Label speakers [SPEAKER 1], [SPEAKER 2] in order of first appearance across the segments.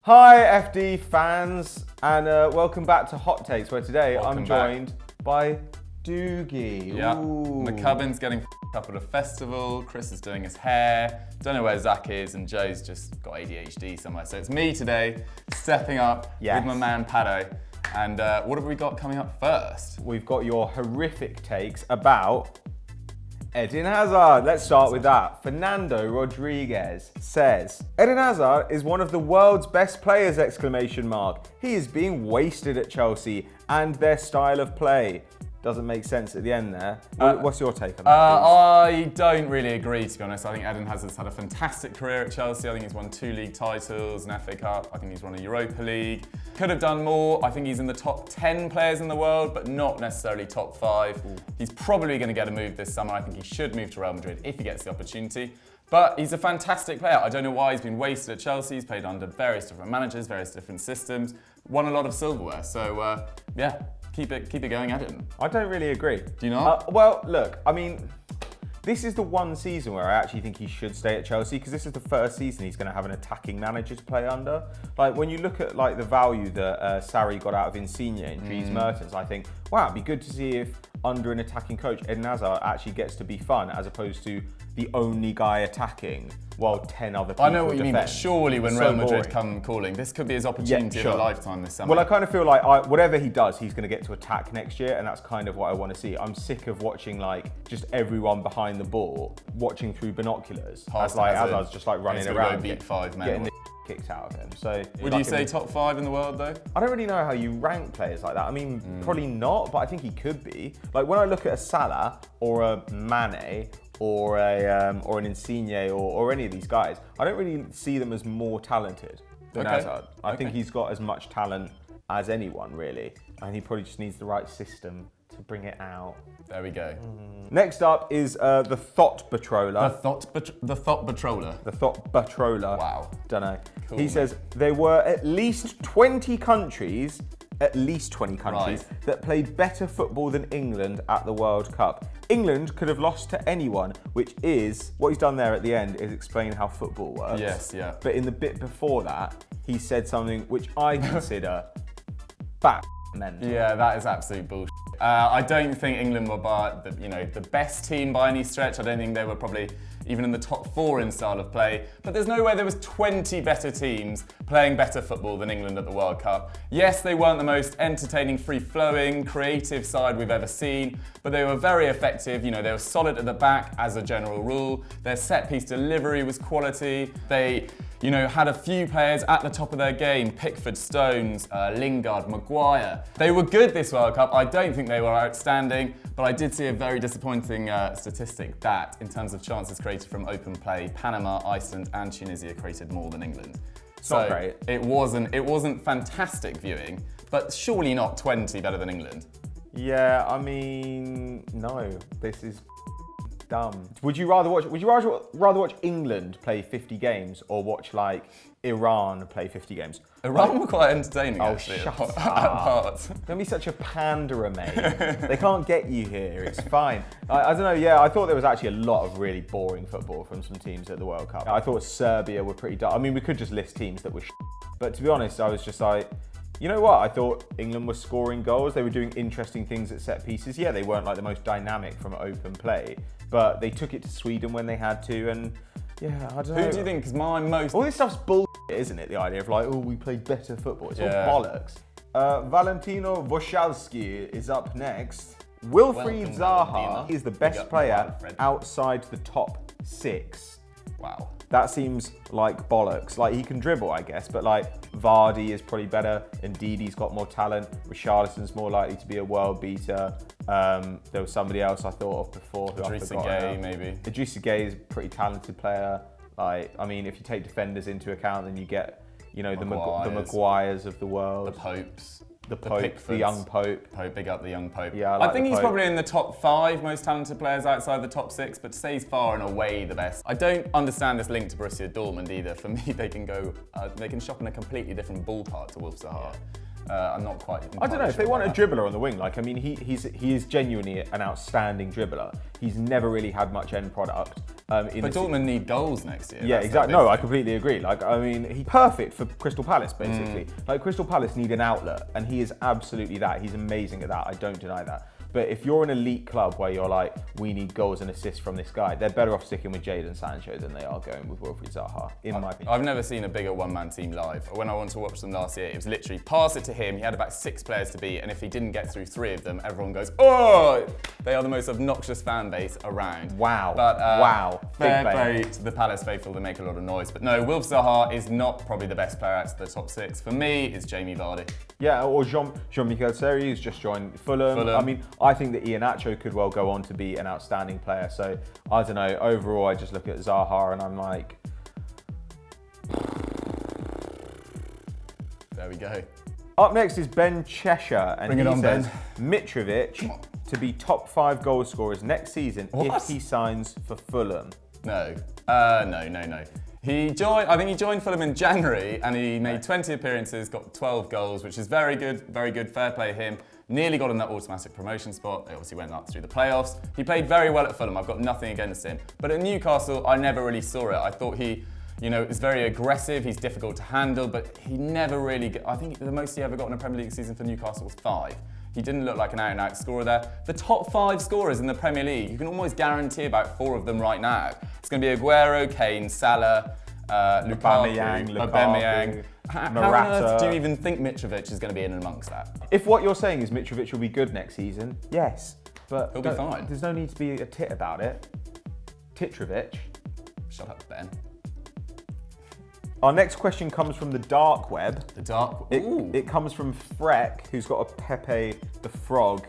[SPEAKER 1] Hi FD fans, and welcome back to Hot Takes, where today I'm joined by Dougie.
[SPEAKER 2] Yeah, McCubbin's getting up at a festival, Chris is doing his hair, don't know where Zach is, and Joe's just got ADHD somewhere. So it's me today, stepping up with my man Paolo. And what have we got coming up first?
[SPEAKER 1] We've got your horrific takes about Eden Hazard. Let's start with that. Fernando Rodriguez says, Eden Hazard is one of the world's best players, ! He is being wasted at Chelsea and their style of play. Doesn't make sense at the end there. What's your take on that?
[SPEAKER 2] I don't really agree, to be honest. I think Eden Hazard's had a fantastic career at Chelsea. I think he's won 2 league titles, an FA Cup. I think he's won a Europa League. Could have done more. I think he's in the top 10 players in the world, but not necessarily top 5. Ooh. He's probably going to get a move this summer. I think he should move to Real Madrid if he gets the opportunity. But he's a fantastic player. I don't know why he's been wasted at Chelsea. He's played under various different managers, various different systems, won a lot of silverware. So, yeah. Keep it going, Eden.
[SPEAKER 1] I don't really agree.
[SPEAKER 2] Do you not?
[SPEAKER 1] Well, look, I mean, this is the one season where I actually think he should stay at Chelsea, because this is the first season he's going to have an attacking manager to play under. Like, when you look at like the value that Sarri got out of Insigne and Dries Mertens, I think, wow, it'd be good to see if under an attacking coach, Eden Hazard actually gets to be fun, as opposed to the only guy attacking while 10 other people
[SPEAKER 2] I know what you
[SPEAKER 1] defend.
[SPEAKER 2] mean, but surely when Real Madrid come calling, this could be his opportunity of a lifetime this summer.
[SPEAKER 1] Well, I kind of feel like whatever he does, he's going to get to attack next year, and that's kind of what I want to see. I'm sick of watching like just everyone behind the ball, watching through binoculars, as like Hazard's just like running around, getting the kicked out of him. So
[SPEAKER 2] would you say top 5 in the world though?
[SPEAKER 1] I don't really know how you rank players like that. I mean, probably not, but I think he could be. Like when I look at a Salah or a Mane or an Insigne or any of these guys, I don't really see them as more talented than Hazard. I think he's got as much talent as anyone, really, and he probably just needs the right system to bring it out.
[SPEAKER 2] There we go.
[SPEAKER 1] Next up is the Thought Patroller.
[SPEAKER 2] The Thought Patroller.
[SPEAKER 1] The Thought Patroller.
[SPEAKER 2] Wow.
[SPEAKER 1] Don't know.
[SPEAKER 2] Cool,
[SPEAKER 1] he says there were at least 20 countries that played better football than England at the World Cup. England could have lost to anyone, which is, what he's done there at the end is explain how football works.
[SPEAKER 2] Yes, yeah.
[SPEAKER 1] But in the bit before that, he said something which I consider mental.
[SPEAKER 2] Yeah, that is absolute bullshit. I don't think England were the best team by any stretch. I don't think they were probably even in the top 4 in style of play. But there's no way there was 20 better teams playing better football than England at the World Cup. Yes, they weren't the most entertaining, free-flowing, creative side we've ever seen, but they were very effective. You know, they were solid at the back as a general rule. Their set-piece delivery was quality. They had a few players at the top of their game: Pickford, Stones, Lingard, Maguire. They were good this World Cup. I don't think they were outstanding, but I did see a very disappointing statistic that, in terms of chances created from open play, Panama, Iceland, and Tunisia created more than England.
[SPEAKER 1] Not great.
[SPEAKER 2] It wasn't fantastic viewing, but surely not 20 better than England.
[SPEAKER 1] Yeah, I mean, no, this is dumb. Would you rather watch England play 50 games or watch like Iran play 50 games?
[SPEAKER 2] Iran were quite entertaining, actually.
[SPEAKER 1] Shut
[SPEAKER 2] at parts.
[SPEAKER 1] Don't be such a panderer, mate. They can't get you here. It's fine. I don't know. Yeah, I thought there was actually a lot of really boring football from some teams at the World Cup. I thought Serbia were pretty dull. I mean, we could just list teams that were but to be honest, I was just like, you know what? I thought England was scoring goals. They were doing interesting things at set pieces. Yeah, they weren't like the most dynamic from open play, but they took it to Sweden when they had to. And yeah, I don't know.
[SPEAKER 2] Who do you think is
[SPEAKER 1] all this stuff's bullshit, isn't it? The idea of like, oh, we played better football. It's all bollocks. Valentino Vochalski is up next. Wilfried Zaha is the best player outside the top 6.
[SPEAKER 2] Wow.
[SPEAKER 1] That seems like bollocks. Like, he can dribble, I guess, but like Vardy is probably better. Ndidi's got more talent. Richarlison's more likely to be a world beater. There was somebody else I thought of before who I forgot.
[SPEAKER 2] Idrissa Gueye, maybe.
[SPEAKER 1] Idrissa Gueye is a pretty talented player. Like, I mean, if you take defenders into account, then you get, the Maguires of the world.
[SPEAKER 2] The Popes.
[SPEAKER 1] The Pope, the young Pope.
[SPEAKER 2] Big up the young Pope.
[SPEAKER 1] Yeah,
[SPEAKER 2] I think he's probably in the top 5 most talented players outside the top 6, but to say he's far and away the best. I don't understand this link to Borussia Dortmund either. For me, they can shop in a completely different ballpark to Wilfried Zaha. I'm not quite.
[SPEAKER 1] I don't know if
[SPEAKER 2] sure
[SPEAKER 1] they want a
[SPEAKER 2] about that.
[SPEAKER 1] dribbler on the wing. Like, I mean, he is genuinely an outstanding dribbler. He's never really had much end product.
[SPEAKER 2] But Dortmund need goals next year.
[SPEAKER 1] Yeah,
[SPEAKER 2] That's
[SPEAKER 1] exactly.
[SPEAKER 2] their big
[SPEAKER 1] No, I
[SPEAKER 2] thing.
[SPEAKER 1] completely agree. Like, I mean, he's perfect for Crystal Palace, basically. Like, Crystal Palace need an outlet, and he is absolutely that. He's amazing at that. I don't deny that. But if you're an elite club where you're like, we need goals and assists from this guy, they're better off sticking with Jadon Sancho than they are going with Wilfried Zaha, in my opinion.
[SPEAKER 2] I've never seen a bigger one-man team live. When I wanted to watch them last year, it was literally pass it to him. He had about 6 players to beat, and if he didn't get through 3 of them, everyone goes, "Oh!" They are the most obnoxious fan base around.
[SPEAKER 1] Wow.
[SPEAKER 2] But
[SPEAKER 1] Wow.
[SPEAKER 2] fair
[SPEAKER 1] Big
[SPEAKER 2] play
[SPEAKER 1] claim.
[SPEAKER 2] to the Palace faithful. They make a lot of noise. But no, Wilf Zaha is not probably the best player out of the top 6. For me, it's Jamie Vardy.
[SPEAKER 1] Yeah, or Jean-Michel Seri, who's just joined Fulham. I mean, I think that Iheanacho could well go on to be an outstanding player. So, I don't know. Overall, I just look at Zaha and I'm like...
[SPEAKER 2] There we go.
[SPEAKER 1] Up next is Ben Cheshire, and
[SPEAKER 2] Bring it
[SPEAKER 1] he
[SPEAKER 2] on,
[SPEAKER 1] says
[SPEAKER 2] Ben.
[SPEAKER 1] Mitrovic to be top 5 goal scorers next season
[SPEAKER 2] What?
[SPEAKER 1] if he signs for Fulham.
[SPEAKER 2] No. No. I think he joined Fulham in January and he made 20 appearances, got 12 goals, which is very good, fair play him. Nearly got in that automatic promotion spot. They obviously went up through the playoffs. He played very well at Fulham. I've got nothing against him. But at Newcastle, I never really saw it. I thought he, is very aggressive. He's difficult to handle, but he never really, I think the most he ever got in a Premier League season for Newcastle was 5. He didn't look like an out-and-out scorer there. The top 5 scorers in the Premier League, you can almost guarantee about 4 of them right now. It's going to be Aguero, Kane, Salah,
[SPEAKER 1] Aubameyang,
[SPEAKER 2] Aubameyang. How on
[SPEAKER 1] Morata.
[SPEAKER 2] earth do you even think Mitrovic is going to be in amongst that?
[SPEAKER 1] If what you're saying is Mitrovic will be good next season, yes. But
[SPEAKER 2] He'll be fine.
[SPEAKER 1] There's no need to be a tit about it. Titrovic.
[SPEAKER 2] Shut up, Ben.
[SPEAKER 1] Our next question comes from the dark web.
[SPEAKER 2] The dark.
[SPEAKER 1] It comes from Freck, who's got a Pepe the Frog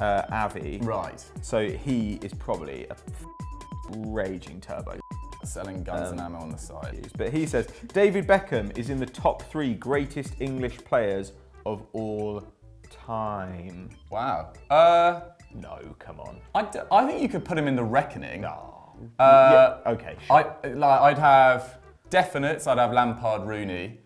[SPEAKER 1] Avi.
[SPEAKER 2] Right.
[SPEAKER 1] So he is probably a raging turbo.
[SPEAKER 2] Selling guns and ammo on the side.
[SPEAKER 1] But he says, David Beckham is in the top 3 greatest English players of all time.
[SPEAKER 2] Wow.
[SPEAKER 1] No, come on.
[SPEAKER 2] I think you could put him in the reckoning.
[SPEAKER 1] No. Yeah, okay, sure.
[SPEAKER 2] I'd have definites. I'd have Lampard, Rooney.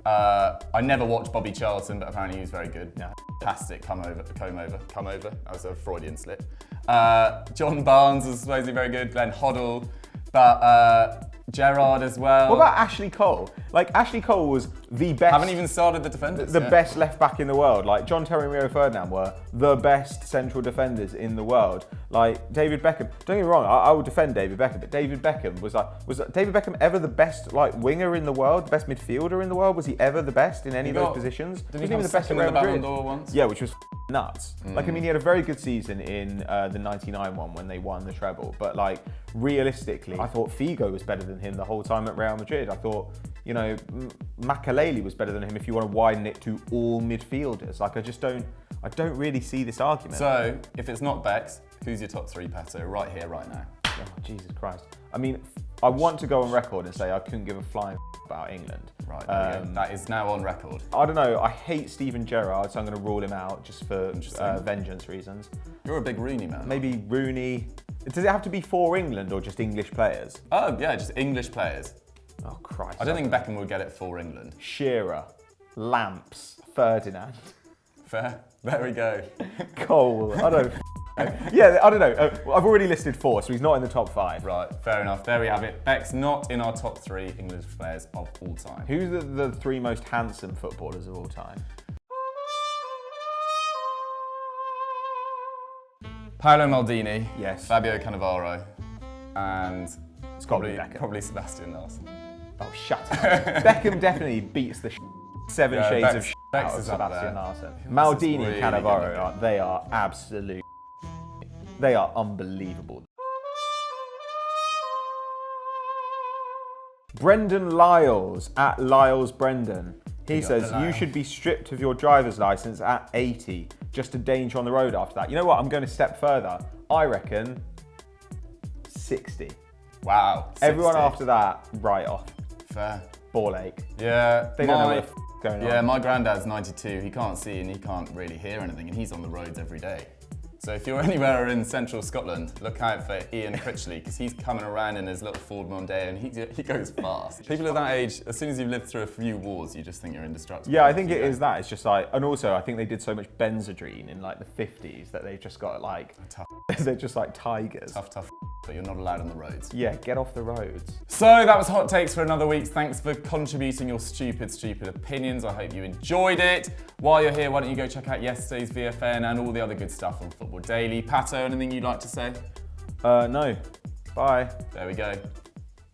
[SPEAKER 2] I never watched Bobby Charlton, but apparently he was very good.
[SPEAKER 1] No.
[SPEAKER 2] Fantastic. Come over. That was a Freudian slip. John Barnes was supposedly very good. Glenn Hoddle. But Gerrard as well.
[SPEAKER 1] What about Ashley Cole? Like, Ashley Cole was the best.
[SPEAKER 2] Haven't even started the defenders.
[SPEAKER 1] The best left back in the world. Like, John Terry and Rio Ferdinand were the best central defenders in the world. Like, David Beckham. Don't get me wrong, I would defend David Beckham, but David Beckham was David Beckham ever the best winger in the world, the best midfielder in the world? Was he ever the best in any of those positions?
[SPEAKER 2] Didn't he
[SPEAKER 1] Wasn't
[SPEAKER 2] come
[SPEAKER 1] even the best
[SPEAKER 2] second
[SPEAKER 1] at
[SPEAKER 2] in
[SPEAKER 1] Real
[SPEAKER 2] the Ballon
[SPEAKER 1] Madrid?
[SPEAKER 2] d'Or once?
[SPEAKER 1] Yeah, which was nuts. Like, I mean, he had a very good season in the 99 one when they won the treble, but like, realistically, I thought Figo was better than him the whole time at Real Madrid. I thought, Makaleli was better than him if you want to widen it to all midfielders. Like, I don't really see this argument.
[SPEAKER 2] So, if it's not Bex, who's your top 3, Pato, right here, right now?
[SPEAKER 1] Oh, Jesus Christ. I mean, I want to go on record and say I couldn't give a flying about England.
[SPEAKER 2] Right, there we go. That is now on record.
[SPEAKER 1] I don't know, I hate Steven Gerrard, so I'm going to rule him out just for vengeance reasons.
[SPEAKER 2] You're a big Rooney man.
[SPEAKER 1] Maybe Rooney. Does it have to be for England or just English players?
[SPEAKER 2] Oh, yeah, just English players.
[SPEAKER 1] Oh, Christ.
[SPEAKER 2] I don't think Beckham would get it for England.
[SPEAKER 1] Shearer, Lamps, Ferdinand,
[SPEAKER 2] Fair. There we go.
[SPEAKER 1] Cole. I don't. Yeah, I don't know. I've already listed 4, so he's not in the top 5.
[SPEAKER 2] Right, fair enough. There we have it. Beck's not in our top 3 English players of all time.
[SPEAKER 1] Who's the 3 most handsome footballers of all time?
[SPEAKER 2] Paolo Maldini.
[SPEAKER 1] Yes.
[SPEAKER 2] Fabio Cannavaro. And
[SPEAKER 1] It's got to be Beckham.
[SPEAKER 2] probably Sebastian Larson.
[SPEAKER 1] Oh, shut up. Beckham definitely beats the 7
[SPEAKER 2] Yeah,
[SPEAKER 1] shades of
[SPEAKER 2] Beck's
[SPEAKER 1] out of
[SPEAKER 2] is up
[SPEAKER 1] Sebastian
[SPEAKER 2] there.
[SPEAKER 1] Larson.
[SPEAKER 2] Who else is
[SPEAKER 1] Maldini
[SPEAKER 2] really
[SPEAKER 1] and
[SPEAKER 2] good
[SPEAKER 1] Cannavaro, they are absolute. They are unbelievable. Brendon Lyles at Lyles Brendan. He says you should be stripped of your driver's license at 80. Just a danger on the road after that. You know what? I'm going a step further. I reckon 60.
[SPEAKER 2] Wow. 60.
[SPEAKER 1] Everyone after that, write off.
[SPEAKER 2] Fair.
[SPEAKER 1] Ball ache.
[SPEAKER 2] Yeah.
[SPEAKER 1] They don't know what the going on.
[SPEAKER 2] Yeah, my granddad's 92. He can't see and he can't really hear anything, and he's on the roads every day. So if you're anywhere in central Scotland, look out for Ian Critchley, because he's coming around in his little Ford Mondeo and he goes fast. People of that age, as soon as you've lived through a few wars, you just think you're indestructible.
[SPEAKER 1] Yeah, I think it is that. It's just like, and also I think they did so much Benzedrine in like the 50s that they've just got like,
[SPEAKER 2] Tough.
[SPEAKER 1] they're just like tigers.
[SPEAKER 2] Tough, but you're not allowed on the roads.
[SPEAKER 1] Yeah, get off the roads.
[SPEAKER 2] So that was Hot Takes for another week. Thanks for contributing your stupid opinions. I hope you enjoyed it. While you're here, why don't you go check out yesterday's VFN and all the other good stuff on Football Daily. Pato, anything you'd like to say?
[SPEAKER 1] No. Bye.
[SPEAKER 2] There we go.